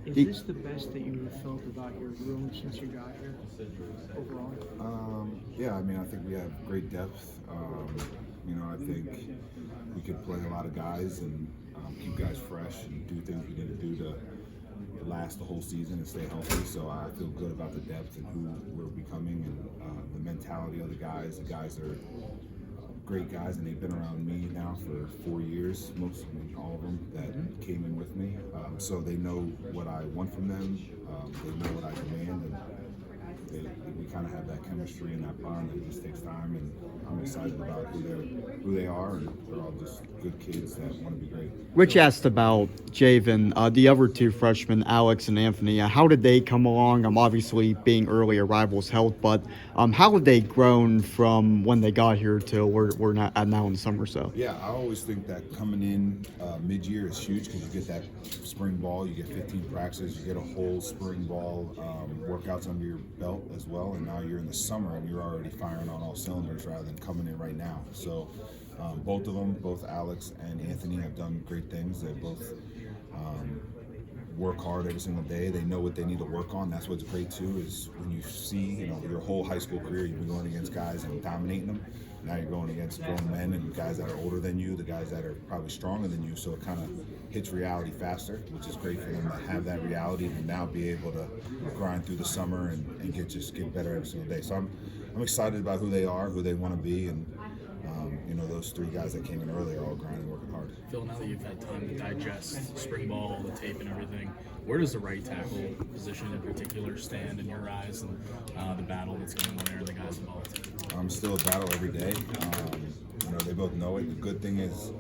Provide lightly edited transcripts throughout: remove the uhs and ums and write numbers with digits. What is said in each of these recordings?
Is this the best that you have felt about your room since you got here overall? Yeah, I mean, I think we have great depth. I think we could play a lot of guys and keep guys fresh and do things we need to do to last the whole season and stay healthy. So I feel good about the depth and who we're becoming and the mentality of the guys. The guys are great guys, and they've been around me now for 4 years, most of them, all of them that came in with me. So they know what I want from them. They know what I demand, and we kind of have that chemistry and that bond. It just takes time, and I'm excited about who they are, and they're all just good kids that want to be great. Rich asked about Javen, the other two freshmen, Alex and Anthony. How did they come along? Obviously, being early arrivals helped, but how have they grown from when they got here to we're not at now in the summer? So yeah, I always think that coming in mid-year is huge because you get that spring ball, you get 15 practices, you get a whole spring ball workouts under your belt as well, and now you're in the summer and you're already firing on all cylinders rather than coming in right now. So both of them, both Alex and Anthony, have done great things. They both work hard every single day. They know what they need to work on. That's what's great too, is when you see, your whole high school career, you've been going against guys and dominating them. Now you're going against grown men and guys that are older than you, the guys that are probably stronger than you. So it kind of hits reality faster, which is great for them to have that reality and now be able to grind through the summer and get better every single day. So I'm excited about who they are, who they want to be, and those three guys that came in early are all grinding, working hard. Phil, now that you've had time to digest spring ball, the tape and everything, where does the right tackle position in particular stand in your eyes, and the battle that's going on there and the guys involved? Still a battle every day. They both know it. The good thing is,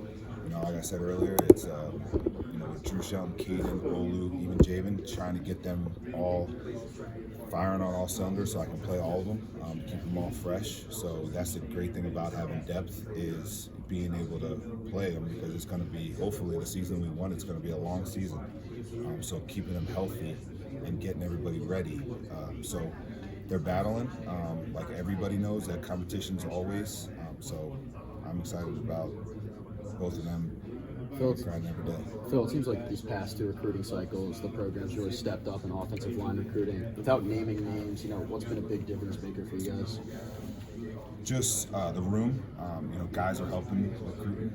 like I said earlier, it's with Drew Shelton, Caden, Olu, even Javen, trying to get them all firing on all cylinders so I can play all of them, keep them all fresh. So that's the great thing about having depth, is being able to play them, because it's going to be, hopefully the season we want, it's going to be a long season. So keeping them healthy and getting everybody ready. So they're battling. Like everybody knows, that competition's always. So I'm excited about both of them grinding every day. Phil, it seems like these past two recruiting cycles, the program's really stepped up in offensive line recruiting. Without naming names, what's been a big difference maker for you guys? Just the room. Guys are helping recruiting.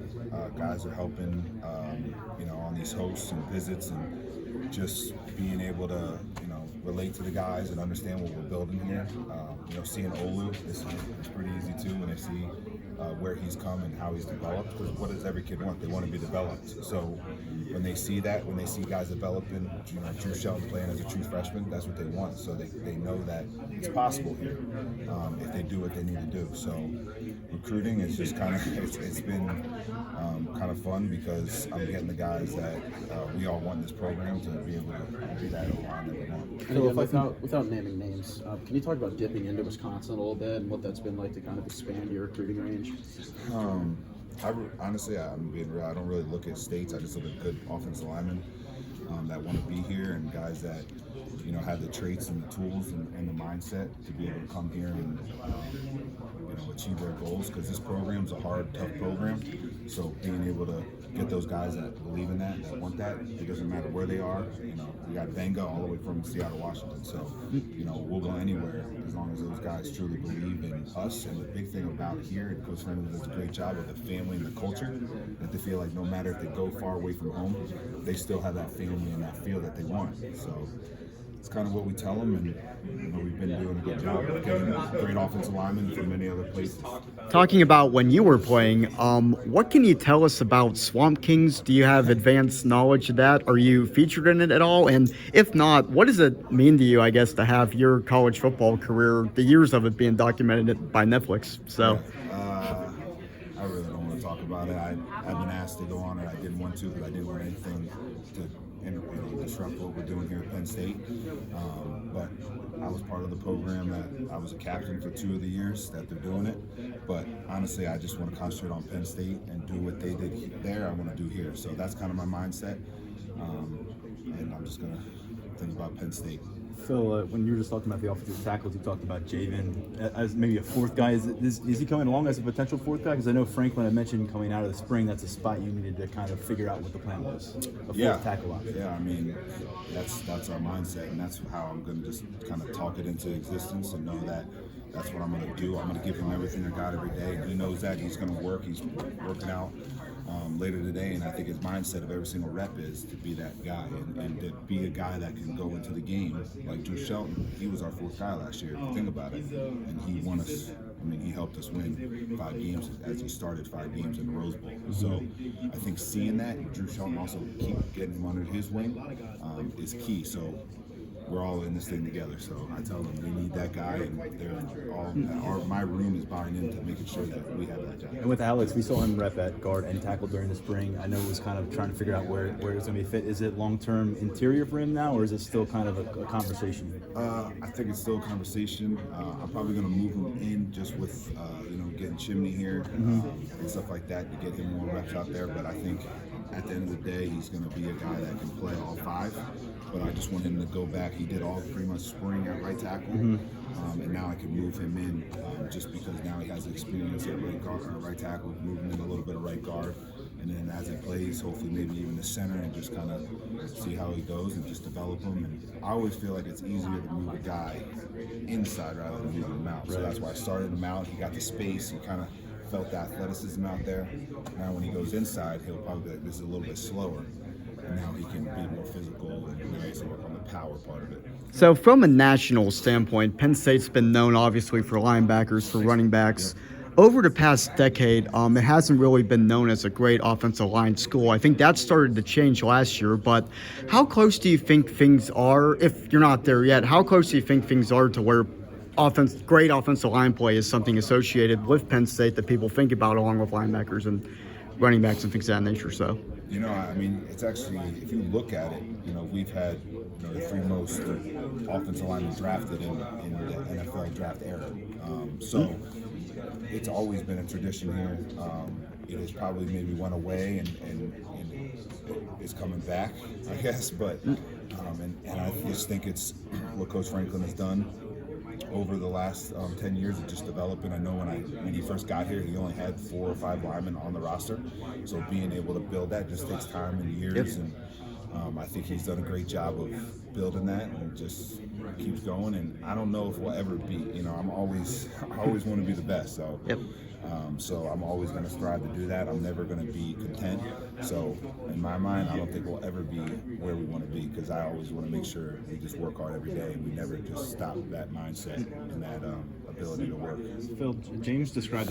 Guys are helping, on these hosts and visits, and just being able to, relate to the guys and understand what we're building here. Seeing Olu is pretty easy too when they see where he's come and how he's developed. Because what does every kid want? They want to be developed. So when they see that, when they see guys developing, Drew Shelton playing as a true freshman, that's what they want. So they know that it's possible here if they do what they need to do. So recruiting is just kind of, it's been kind of fun, because I'm getting the guys that we all want in this program to be able to be that line that we want. And again, without naming names, can you talk about dipping into Wisconsin a little bit and what that's been like to kind of expand your recruiting range? Honestly, I'm being real. I don't really look at states. I just look at good offensive linemen that want to be here, and guys that have the traits and the tools and the mindset to be able to come here and achieve their goals. Because this program's a hard, tough program. So being able to get those guys that believe in that want that, it doesn't matter where they are. We got Benga all the way from Seattle, Washington. So we'll go anywhere as long as those guys truly believe in us. And the big thing about here, and Coach Freshmen does a great job of the family and the culture, that they feel like no matter if they go far away from home, they still have that family and that feel that they want. So it's kind of what we tell them, and we've been doing a good job of getting great offensive linemen from many other places. talking about when you were playing, what can you tell us about Swamp Kings? Do you have advanced knowledge of that? Are you featured in it at all? And if not, what does it mean to you, I guess, to have your college football career, the years of it being documented by Netflix? So, I really don't want to talk about it. I've been asked to go on it. I didn't want to, because I didn't want anything to disrupt what we're doing here at Penn State. But I was part of the program that I was a captain for 2 of the years that they're doing it. But honestly, I just want to concentrate on Penn State and do what they did there. I want to do here. So that's kind of my mindset. And I'm just going to think about Penn State. Phil, when you were just talking about the offensive tackles, you talked about Javen as maybe a fourth guy. Is he coming along as a potential fourth guy? Because I know Franklin had mentioned coming out of the spring, that's a spot you needed to kind of figure out what the plan was. A fourth tackle option. Yeah, I mean, that's our mindset, and that's how I'm going to just kind of talk it into existence and know that that's what I'm going to do. I'm going to give him everything I got every day, and he knows that. He's going to work. He's working out later today, and I think his mindset of every single rep is to be that guy and to be a guy that can go into the game. Like Drew Shelton, he was our fourth guy last year, if you think about it, and he won us. I mean, he helped us win 5 games as he started 5 games in the Rose Bowl. So I think seeing that, and Drew Shelton also keep getting him under his wing is key. So we're all in this thing together. So I tell them we need that guy, and they're all. My room is buying into making sure that we have that guy. And with Alex, we saw him rep at guard and tackle during the spring. I know it was kind of trying to figure out where it's going to be fit. Is it long-term interior for him now, or is it still kind of a conversation? I think it's still a conversation. I'm probably going to move him in just with getting Chimney here and stuff like that to get him more reps out there. But I think at the end of the day, he's going to be a guy that can play all 5. But I just want him to go back. He did all pretty much spring at right tackle, and now I can move him in just because now he has experience at right tackle, move him in a little bit of right guard, and then as he plays, hopefully maybe even the center, and just kind of see how he goes and just develop him. And I always feel like it's easier to move a guy inside rather than moving him out. So that's why I started him out. He got the space. He kind of felt the athleticism out there. Now when he goes inside, he'll probably be like, this is a little bit slower. And now he can be more physical and also work on the power part of it. So from a national standpoint, Penn State's been known obviously for linebackers, for running backs. Over the past decade, it hasn't really been known as a great offensive line school. I think that started to change last year, but how close do you think things are, if you're not there yet, how close do you think things are to where great offensive line play is something associated with Penn State that people think about along with linebackers and running backs and things of that nature? So, I mean, it's actually, if you look at it, we've had the 3 most offensive linemen drafted in the NFL draft era. So it's always been a tradition here. It has probably maybe went away and it's coming back, I guess. But and I just think it's what Coach Franklin has done over the last 10 years of just developing. I know when he first got here, he only had 4 or 5 linemen on the roster. So being able to build that just takes time and years. And I think he's done a great job of building that and just keeps going. And I don't know if we'll ever be. I always want to be the best. So. So I'm always going to strive to do that. I'm never going to be content. So in my mind, I don't think we'll ever be where we want to be because I always want to make sure we just work hard every day and we never just stop that mindset and that ability to work. Phil, James described